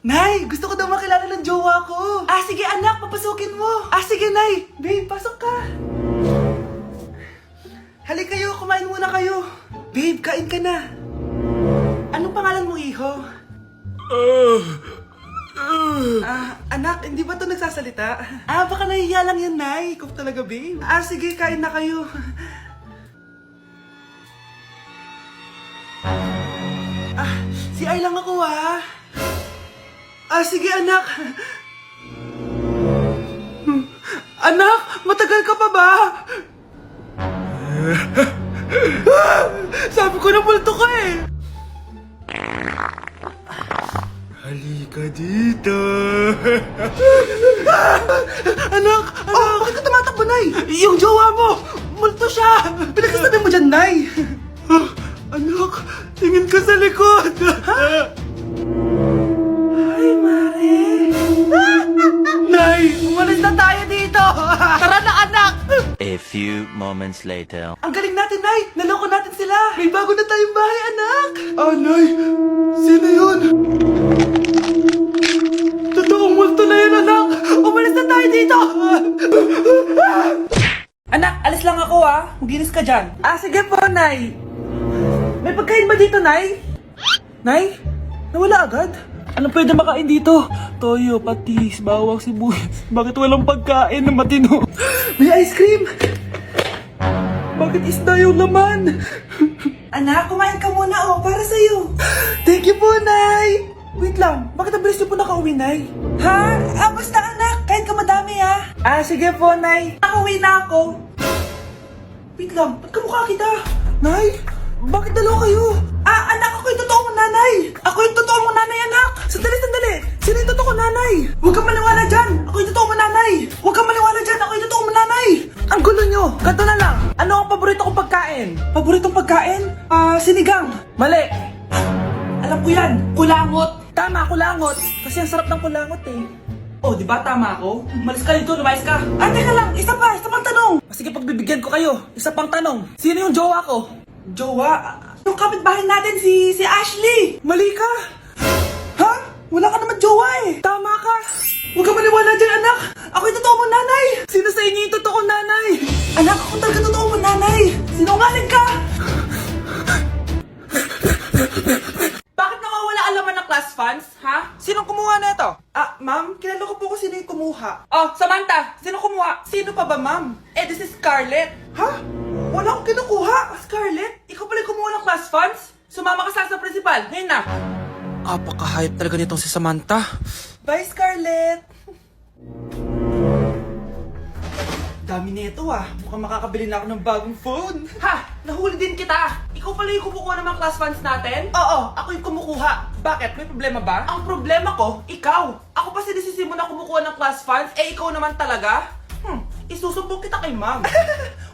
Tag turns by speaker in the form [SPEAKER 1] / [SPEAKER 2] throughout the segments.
[SPEAKER 1] Nay, gusto ko daw makilala ng jowa ko. Sige anak, papasukin mo. Sige Nay. Babe, pasok ka. Halika kayo, kumain muna kayo. Babe, kain ka na. Anong pangalan mo, iho? Anak, hindi ba ito nagsasalita? Baka nahihiya lang yan, Nay. Ikaw talaga, babe. Sige, kain na kayo. Si Ay lang ako, sige, anak. Anak, matagal ka pa ba? Sabi ko na multo ka eh. Halika dito. Anak! Bakit ka tumatakbo, Nay? Yung jowa mo! Multo siya! Pinagsasabi mo dyan, Nay! Anak, tingin ka sa likod! Ay, Mare! Nay, umalis na tayo dito! Tara na, anak!
[SPEAKER 2] A few moments later.
[SPEAKER 1] Ang galing natin, Nay! Naloko natin sila! May bago na tayong bahay, anak! Nay! Sino yun? Totoong multo na yun, anak! Umalis na tayo dito! Anak, alis lang ako, Maginis ka dyan. Sige po, Nay. May pagkain ba dito, Nay? Nay? Nawala agad? Ano pwede makain dito? Toyo, patis, bawang, sibuyas. Bakit walang pagkain na matino? May ice cream! Bakit isda yung laman? Anak, kumain ka muna, para sa'yo. Thank you po, Nay! Wait lang, bakit ang bilis niyo po nakauwi, Nay? Basta anak, kain ka madami, sige po, Nay. Nakauwi na ako. Wait lang, ba't kamukha kita? Nay, bakit dalawa kayo? Anak, ako yung totoo mong nanay. Ako yung totoo mong nanay, anak. Sandali. Sino yung totoo kong nanay? Huwag kang maniwala dyan. Ako yung totoo mong nanay. Huwag kang maniwala dyan. Ako yung totoo mong nanay. Ang gulo nyo. Ganto na lang. Ano ang paborito kong pagkain? Paboritong pagkain? Sinigang. Mali. Alam ko yan. Kulangot. Tama, kulangot. Kasi ang sarap ng kulangot eh. Di ba tama ako? Malis ka dito, lumayas ka. Teka lang. Isa pang tanong. Sige, pagbibigyan ko kayo. Isa pang tanong. Sino yung jowa ko? Jowa? Yung kapitbahay natin, si Ashley! Mali ka! Wala ka naman jowa eh! Tama ka! Huwag ka maniwala dyan, anak! Ako yung totoo mong nanay! Sino sa inyo yung totoo nanay? Anak, ako talaga totoo mong nanay! Sinungaling ka! Bakit nawawala ang laman ng class funds, Sinong kumuha na ito? Ma'am, kilala ko po kung sino yung kumuha. Samantha, sino kumuha? Sino pa ba, ma'am? This is Scarlett. Wala akong kinukuha. Scarlett, ikaw pala yung kumuha ng class funds? Sumama ka sa principal. Ngayon na. Apaka-hype talaga nitong si Samantha. Bye, Scarlett. Dami na ito, Mukhang makakabili na ako ng bagong phone. Nahuli din kita. Ikaw pala yung kumukuha ng mga class funds natin? Oo, ako yung kumukuha. Bakit? May problema ba? Ang problema ko, ikaw. Ako pa sinisisi mo na kumukuha ng class funds, ikaw naman talaga? Isusumbong kita kay ma'am.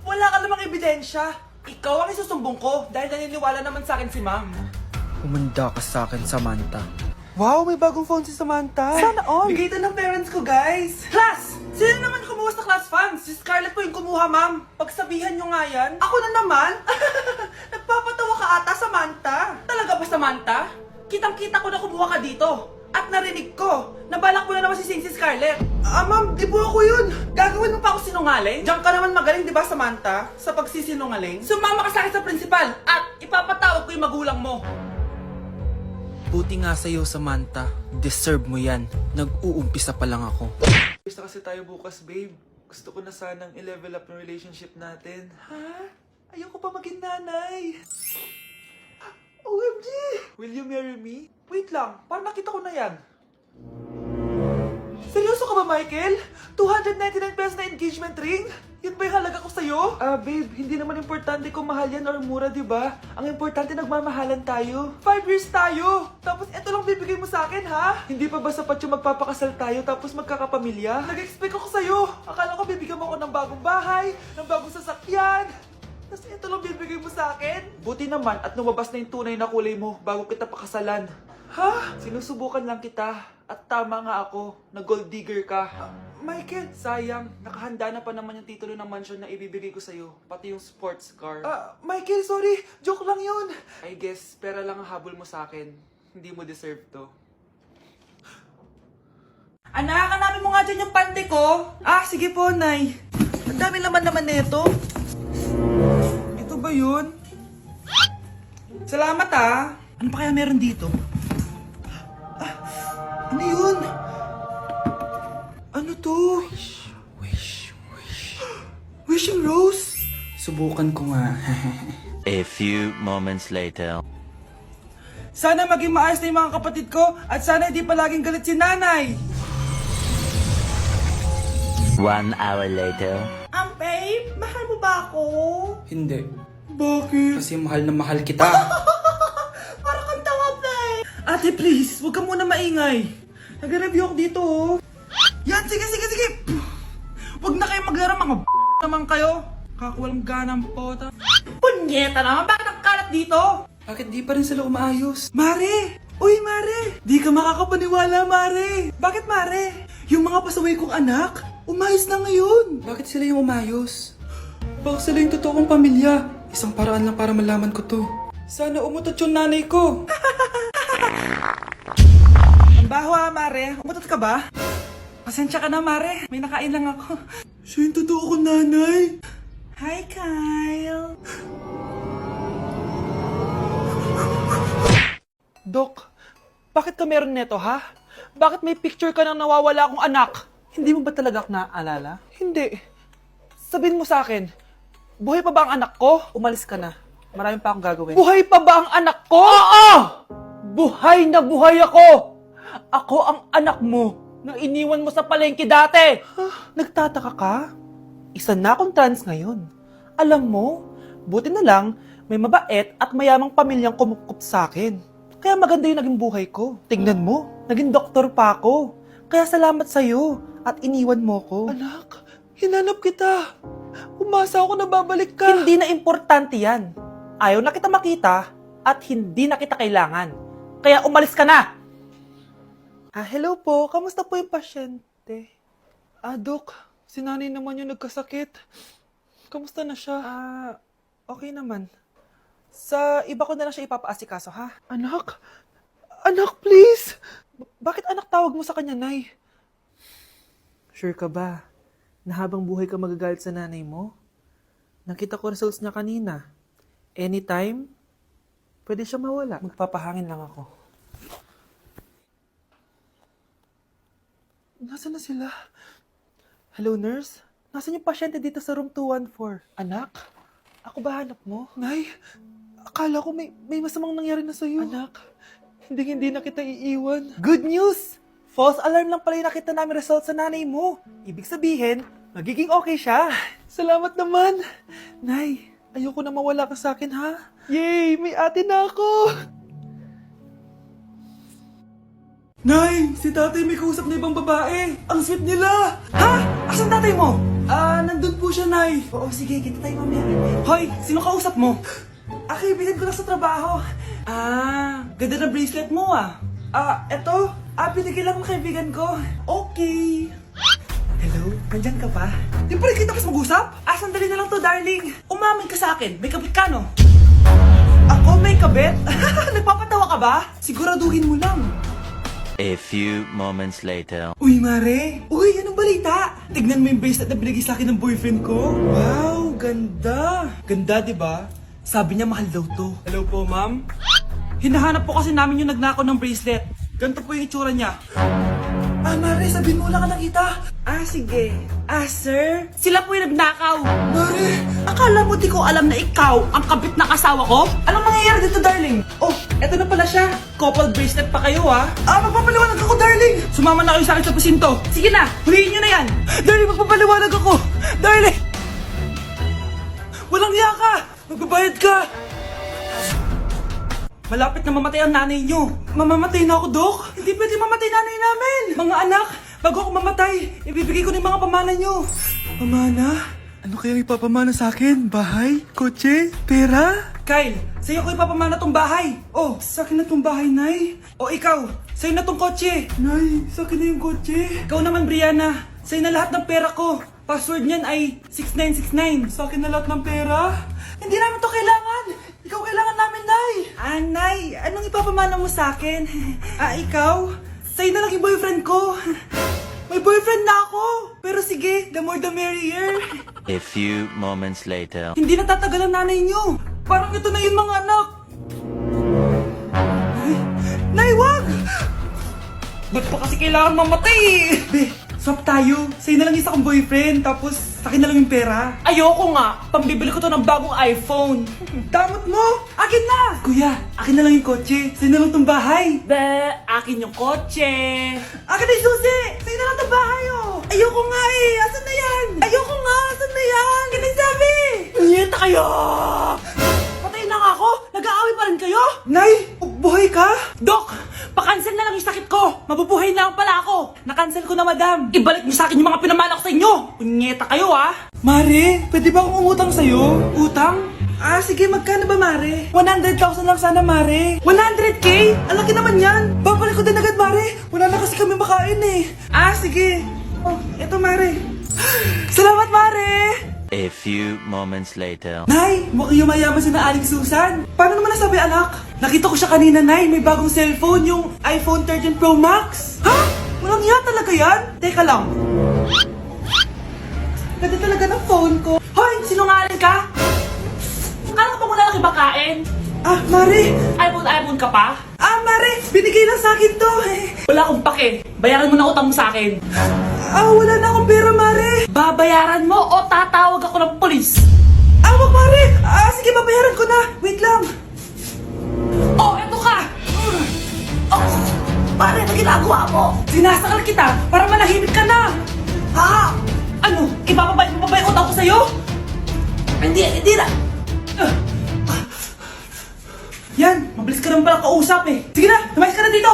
[SPEAKER 1] Wala ka namang ebidensya. Ikaw ang isusumbong ko dahil naniniwala naman sa akin si ma'am.
[SPEAKER 3] Humanda ka sa akin, Samantha.
[SPEAKER 1] Wow, may bagong phone si Samantha. Sana all. Bigay ito ng parents ko, guys. Class! Sino naman kumuha sa class funds? Si Scarlett po yung kumuha, ma'am. Pagsabihan nyo nga yan. Ako na naman? Nagpapatawa ka ata, Samantha. Talaga ba, Samantha? Kitang-kita ko na kumuha ka dito. At narinig ko, nabalak mo na naman si Scarlett. Ma'am, di po ako yun. Gagawin mo pa ako sinungaling? Diyan ka naman magaling, di ba, Samantha? Sa pagsisinungaling? Sumama ka sa akin sa principal at ipapatawag ko yung magulang mo.
[SPEAKER 3] Buti nga sa'yo, Samantha. Deserve mo yan. Nag-uumpisa pa lang ako.
[SPEAKER 1] Gusto kasi tayo bukas, babe. Gusto ko na sanang i-level up yung relationship natin. Ayoko pa maging nanay. OMG! Will you marry me? Wait lang, parang nakita ko na yan. Seryoso ka ba, Michael? 299 pesos na engagement ring? Yun ba yung halaga ko sa'yo? Babe, hindi naman importante kung mahal yan or mura, di ba? Ang importante, nagmamahalan tayo. 5 years tayo! Tapos eto lang bibigay mo sa akin, Hindi pa ba sapat yung magpapakasal tayo tapos magkakapamilya? Nag-expect ako sa'yo. Akala ko bibigyan mo ako ng bagong bahay, ng bagong sasakyan. Tapos ito lang bibigay mo sa akin? Buti naman at lumabas na yung tunay na kulay mo bago kita pakasalan. Sinusubukan lang kita at tama nga ako na gold digger ka. Michael, sayang, nakahanda na pa naman yung titulo ng mansion na ibibigay ko sa'yo, pati yung sports car. Michael, sorry, joke lang yun. I guess, pera lang ang habol mo sa akin. Hindi mo deserve to. Anak, hanapin mo nga dyan yung pante ko. Ah, sige po, Nay. Ang dami naman nito. Ito ba yun? Salamat ah. Ano pa kaya meron dito? Ah, ano yun? Ano to? Wishing Rose?
[SPEAKER 3] Subukan ko nga.
[SPEAKER 2] A few moments later.
[SPEAKER 1] Sana maging maayos na yung mga kapatid ko at sana hindi palaging galit si nanay.
[SPEAKER 2] 1 hour later.
[SPEAKER 1] Babe, mahal mo ba ako?
[SPEAKER 3] Hindi.
[SPEAKER 1] Bakit?
[SPEAKER 3] Kasi mahal na mahal kita.
[SPEAKER 1] Para kang tawa, babe. Ate, please, huwag ka muna maingay. Nag-review ako dito, oh. Yan, sige. Huwag na kayo maglaro, mga naman kayo. Kakawalang ganang pota. Punyeta naman, bakit nagkalat dito?
[SPEAKER 3] Bakit di pa rin sila umaayos?
[SPEAKER 1] Mare! Uy, Mare! Di ka makakapaniwala, Mare! Bakit, Mare? Yung mga pasaway kong anak, umayos na ngayon.
[SPEAKER 3] Bakit sila yung umayos? Baka sila yung totoong pamilya. Isang paraan lang para malaman ko to. Sana umutot yung nanay ko.
[SPEAKER 1] Ang baho ha, Mare. Umutot ka ba? Pasensya ka na, Mare. May nakain lang ako. Siya yung totoo ko, nanay. Hi, Kyle. Dok, bakit ka meron neto, ha? Bakit may picture ka ng nawawala akong anak? Hindi mo ba talaga ako naaalala? Hindi. Sabihin mo sa akin, buhay pa ba ang anak ko? Umalis ka na. Marami pa akong gagawin. Buhay pa ba ang anak ko? Oo! Buhay na buhay ako! Ako ang anak mo na iniwan mo sa palengke dati! Nagtataka ka? Isa na akong trans ngayon. Alam mo, buti na lang may mabait at mayamang pamilyang kumukup sa akin. Kaya maganda yung naging buhay ko. Tingnan mo, naging doktor pa ako. Kaya salamat sa'yo at iniwan mo ko. Anak, hinanap kita. Umasa ako na babalik ka. Hindi na importante yan. Ayaw na kita makita at hindi na kita kailangan. Kaya umalis ka na! Hello po. Kamusta po yung pasyente? Dok, si nanay naman yung nagkasakit. Kamusta na siya? Okay naman. Sa iba ko na lang siya ipapaasikaso, ha? Anak? Anak, please! Bakit anak tawag mo sa kanya, Nay? Sure ka ba na habang buhay ka magagalit sa nanay mo? Nakita ko results niya kanina. Anytime, pwede siya mawala. Magpapahangin lang ako. Nasaan na sila? Hello, nurse? Nasaan yung pasyente dito sa room 214? Anak? Ako ba hanap mo? Nay, akala ko may masamang nangyari na sa'yo. Anak, hindi na kita iiwan. Good news! False alarm lang pala yung nakita namin result sa nanay mo. Ibig sabihin, magiging okay siya. Salamat naman. Nay, ayoko na mawala ka sa akin, ha? Yay! May ate na ako! Nay, si tatay may kausap na ibang babae. Ang sweet nila. Ha? Asan tatay mo? Nandun po siya, Nay. Oo, sige, kita tayo mamaya. Hoy, sino kausap mo? Kaibigan ko lang sa trabaho. Ganda na bracelet mo, eto. Binigay lang ng kaibigan ko. Okay. Hello, nandyan ka pa? Di pa rin kita mas mag-usap? Sandali na lang to, darling. Umamin ka sa akin, may kabit ka, no? Ako may kabit? Nagpapatawa ka ba? Siguraduhin mo lang.
[SPEAKER 2] A few moments later.
[SPEAKER 1] Uy, Mare! Uy, anong balita? Tignan mo yung bracelet na binigay sa akin ng boyfriend ko. Wow, ganda! Ganda, di ba? Sabi niya mahal daw to. Hello po, ma'am? Hinahanap po kasi namin yung nagnakaw ng bracelet. Ganito po yung itsura niya. Mare, sabihin mo wala ka nakita. Sige. Sir? Sila po yung nagnakaw. Mare! Akala mo di ko alam na ikaw ang kabit ng asawa ko? Anong nangyayari dito, darling? Oh, eto na pala siya. Couple bracelet pa kayo, magpapaliwanag ako, darling. Sumama na kayo sa akin sa pasinto. Sige na, huliin nyo na yan. Darling, magpapaliwanag ako. Darling! Walang hiya ka. Magbabayad ka. Malapit na mamatay ang nanay nyo. Mamamatay na ako, Dok. Hindi pwede mamatay nanay namin. Mga anak, bago ako mamatay, ibibigay ko na yung mga pamana nyo. Pamana? Ano kaya ipapamana sa akin? Bahay? Kotse? Pera? Kyle, sa'yo ko ipapamana tong bahay. Oh, sa akin na tong bahay, Nay. O ikaw, sa'yo na tong kotse. Nay, sa akin na yung kotse. Ikaw naman, Brianna, sa'yo na lahat ng pera ko. Password niyan ay 6969. Sa akin na lahat ng pera? Hindi namin to kailangan. Ikaw kailangan namin, Nay. Nay, anong ipapamana mo sa akin? Ikaw? Sa'yo na lang yung boyfriend ko. May boyfriend na ako! Pero sige, the more the merrier.
[SPEAKER 2] A few moments later.
[SPEAKER 1] Hindi natatagal ang nanay niyo. Parang ito na yung mga anak. Nay, wag! Ba't pa kasi kailangan mamatay? Be, swap tayo. Sa'yo na lang isa kong boyfriend, tapos akin na lang yung pera. Ayoko nga. Pambibili ko to ng bagong iPhone. Damot mo! Akin na! Kuya, akin na lang yung kotse. Sa'yo na lang tong bahay. Be, akin yung kotse. Akin na yung susi! Sa'yo na lang tong bahay, oh! Ayoko nga eh! Asan na yan? Ayoko nga! Asan na yan? Akin na yung sabi! Niyeta kayo! Patay na nga ako! Nag-aaway pa rin kayo? Nay! Buhay ka? Dok! Pa-cancel na lang yung sakit ko! Mabubuhay na lang pala ako! Na-cancel ko na, madam! Ibalik niyo sa akin yung mga pinamala ko sa inyo! Punyeta kayo, ah! Mare, pwede ba akong umutang sa'yo? Utang? Ah, sige, magkano ba, Mare? 100,000 lang sana, Mare. 100K? Ang laki naman yan. Babalik ko din agad, Mare. Wala na kasi kami makain eh. Ah, sige. Oh, eto, Mare. Salamat, Mare!
[SPEAKER 2] A few moments later.
[SPEAKER 1] Nay, mukhang yumayaman si na Aling Susan. Paano naman nasabi, anak? Nakita ko siya kanina, Nay. May bagong cellphone, yung iPhone 13 Pro Max. Ha? Walang iya talaga yan? Teka lang. Ganda talaga ng phone ko. Hoy, sinungaling ka? Akala ko ba wala nang ibakain? Ah, Mare. iPhone ka pa? Ah, Mare. Binigay lang sa akin to. Wala akong pake. Bayaran mo na utang mo sa akin. Ah, wala na akong pera, Mare. Babayaran mo o tatawag ako ng polis? Ah, wag, Mare. Ah, sige, babayaran ko na. Wait lang. Oh, eto ka. Oh, Mare, ano ginagawa mo? Sinasakal kita para manahimik ka na. Ha? Ano? Ibababay utang ko sa'yo? Hindi na. Yan, mabilis ka naman pala kausap eh. Sige na, lumayas ka na dito.